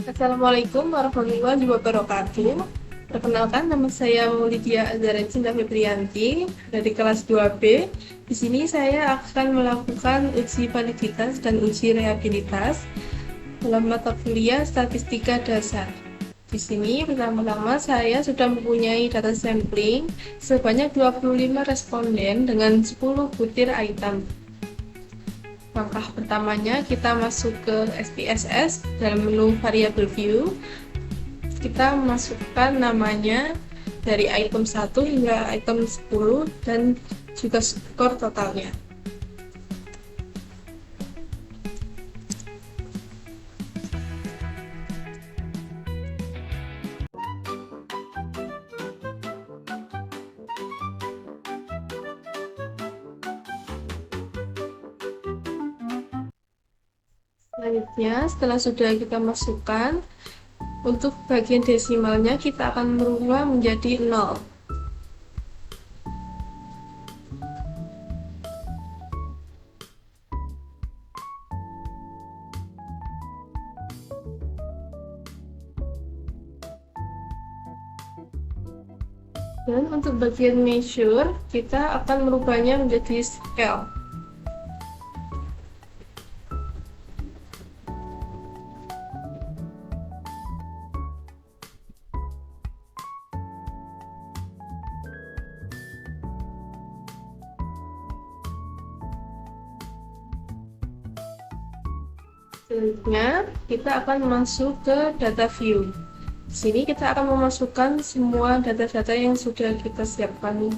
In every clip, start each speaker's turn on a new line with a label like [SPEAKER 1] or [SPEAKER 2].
[SPEAKER 1] Assalamualaikum warahmatullahi wabarakatuh. Perkenalkan, nama saya Maulidia Azara Cinta Febrianti dari kelas 2B. Di sini saya akan melakukan uji validitas dan uji reliabilitas dalam mata kuliah Statistika Dasar. Di sini pertama-tama saya sudah mempunyai data sampling sebanyak 25 responden dengan 10 butir item. Langkah pertamanya kita masuk ke SPSS dalam menu variable view. Kita masukkan namanya dari item 1 hingga item 10 dan juga skor totalnya. Selanjutnya, setelah sudah kita masukkan, untuk bagian desimalnya kita akan merubah menjadi 0. Dan untuk bagian measure, kita akan merubahnya menjadi scale. Selanjutnya, kita akan masuk ke data view. Di sini kita akan memasukkan semua data-data yang sudah kita siapkan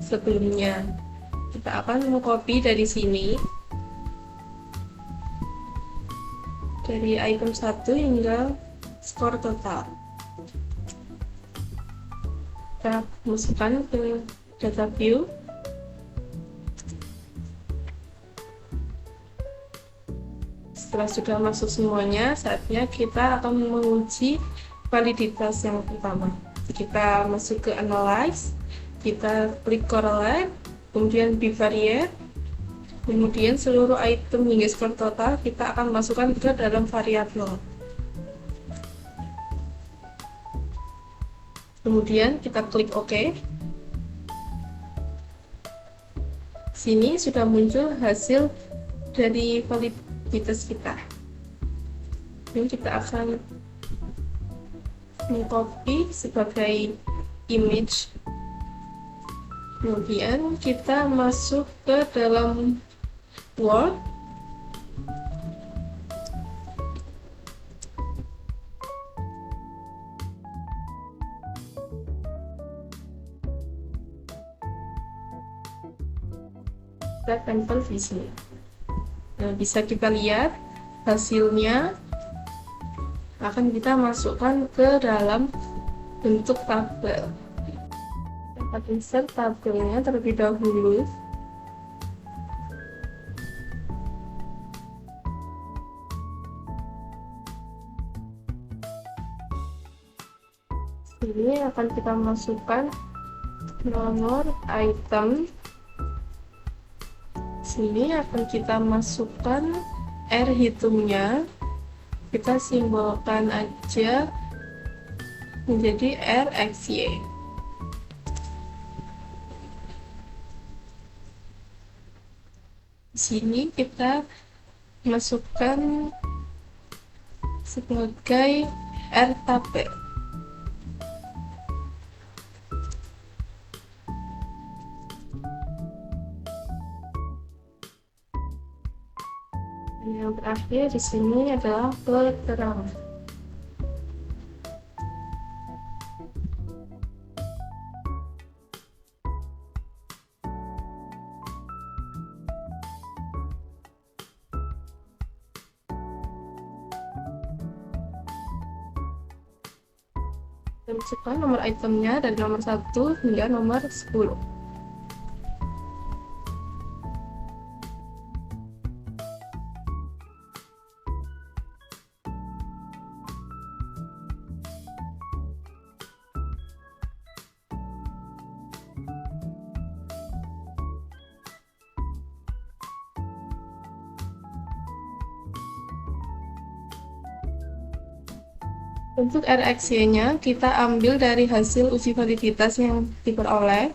[SPEAKER 1] sebelumnya. Kita akan mengcopy dari sini, dari item 1 hingga skor total. Kita masukkan ke data view. Setelah sudah masuk semuanya, saatnya kita akan menguji validitas yang pertama. Kita masuk ke analyze, kita klik correlate, kemudian bivariate, kemudian seluruh item hingga skor total kita akan masukkan ke dalam variabel. Kemudian kita klik OK. Sini sudah muncul hasil dari validitas kita. Ini kita akan mengcopy sebagai image. Kemudian kita masuk ke dalam Word. Kita tempel di sini. Nah, bisa kita lihat hasilnya akan kita masukkan ke dalam bentuk tabel. Kita insert tabelnya terlebih dahulu. Ini akan kita masukkan nomor item. Sini akan kita masukkan R hitungnya. Kita simbolkan aja menjadi RXY. Di sini kita masukkan sebagai R tabel. Yang terakhir di sini adalah keterangan. Kita masukkan nomor itemnya dari nomor 1 hingga nomor 10. Untuk RxY-nya kita ambil dari hasil uji validitas yang diperoleh.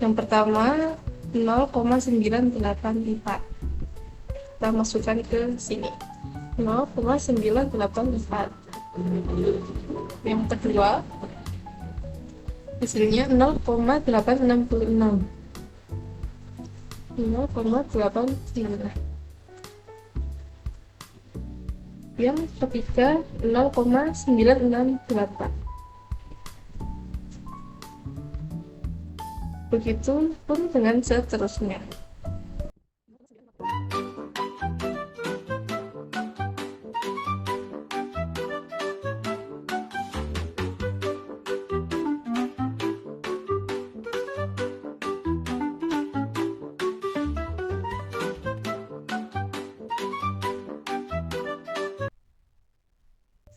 [SPEAKER 1] Yang pertama 0,984. Kita masukkan ke sini 0,984. Yang kedua hasilnya 0,866. 0,866. Yang ketiga 0,968. Begitu pun dengan seterusnya.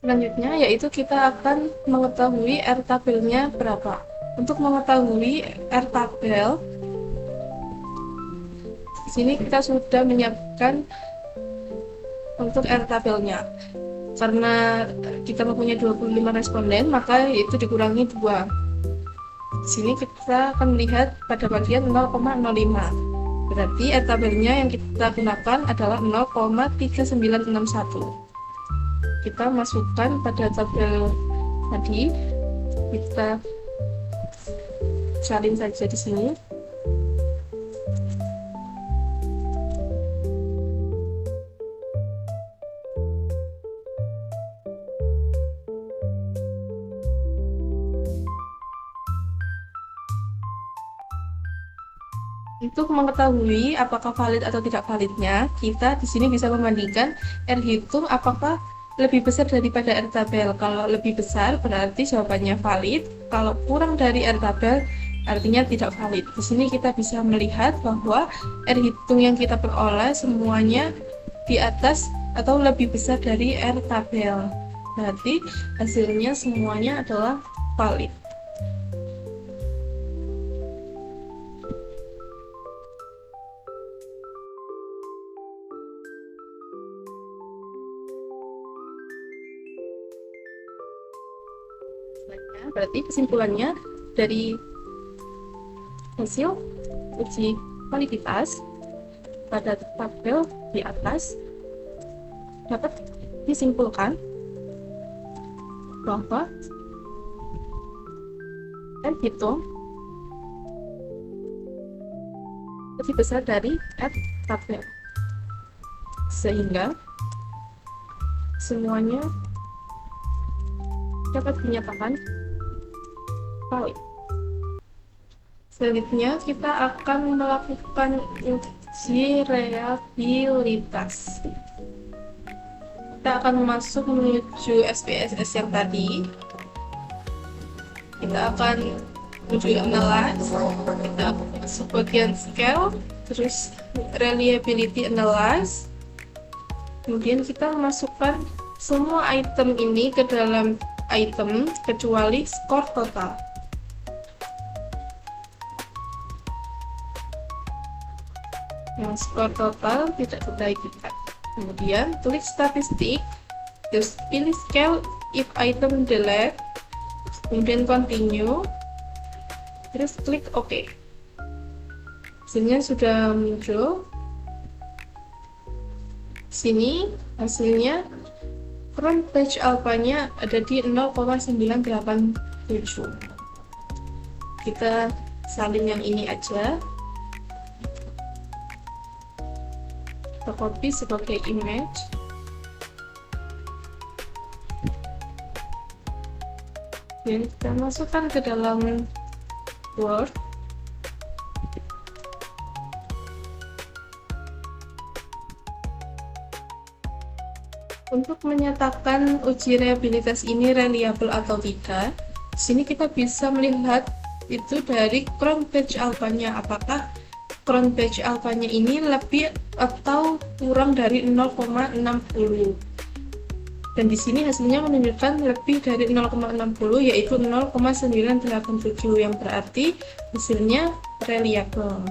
[SPEAKER 1] Selanjutnya yaitu kita akan mengetahui R tabelnya berapa. Untuk mengetahui R tabel, di sini kita sudah menyiapkan untuk R tabelnya. Karena kita mempunyai 25 responden, maka itu dikurangi 2. Di sini kita akan melihat pada bagian 0,05. Berarti R tabelnya yang kita gunakan adalah 0,3961. Kita masukkan pada tabel tadi, kita salin saja di sini. Untuk mengetahui apakah valid atau tidak validnya, kita di sini bisa membandingkan R hitung apakah lebih besar daripada R tabel. Kalau lebih besar berarti jawabannya valid, kalau kurang dari R tabel artinya tidak valid. Di sini kita bisa melihat bahwa R hitung yang kita peroleh semuanya di atas atau lebih besar dari R tabel. Berarti hasilnya semuanya adalah valid. Berarti kesimpulannya dari hasil uji validitas pada tabel di atas dapat disimpulkan bahwa R hitung lebih besar dari R tabel, sehingga semuanya dapat dinyatakan valid. Selanjutnya kita akan melakukan uji reliabilitas. Kita akan masuk menuju SPSS yang tadi. Kita akan menuju analyze, kita akan masuk bagian scale, terus reliability analyze. Kemudian kita memasukkan semua item ini ke dalam item kecuali skor total. Yang skor total tidak kita. Kemudian tulis statistik, terus pilih scale if item delete, kemudian continue, terus klik OK. Hasilnya sudah muncul. Sini hasilnya front page alpha-nya ada di 0,987. Kita salin yang ini aja. Kita copy sebagai image. Dan kita masukkan ke dalam Word. Untuk menyatakan uji reliabilitas ini reliable atau tidak, di sini kita bisa melihat itu dari crown page alpha-nya, apakah crown page alpha-nya ini lebih atau kurang dari 0,60. Dan di sini hasilnya menunjukkan lebih dari 0,60, yaitu 0,987, yang berarti hasilnya reliable.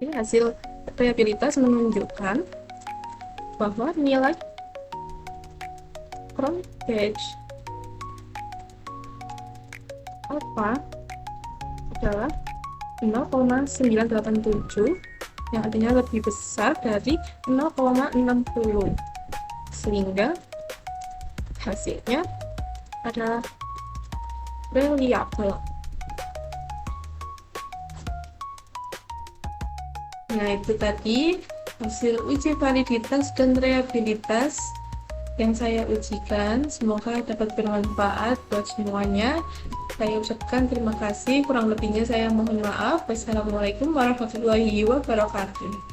[SPEAKER 1] Ini hasil reliabilitas menunjukkan bahwa nilai from pH alpha adalah 0,987, yang artinya lebih besar dari 0,60, sehingga hasilnya adalah reliable. Nah, itu tadi hasil uji validitas dan reliabilitas yang saya ujikan. Semoga dapat bermanfaat buat semuanya. Saya ucapkan terima kasih, kurang lebihnya saya mohon maaf. Wassalamualaikum warahmatullahi wabarakatuh.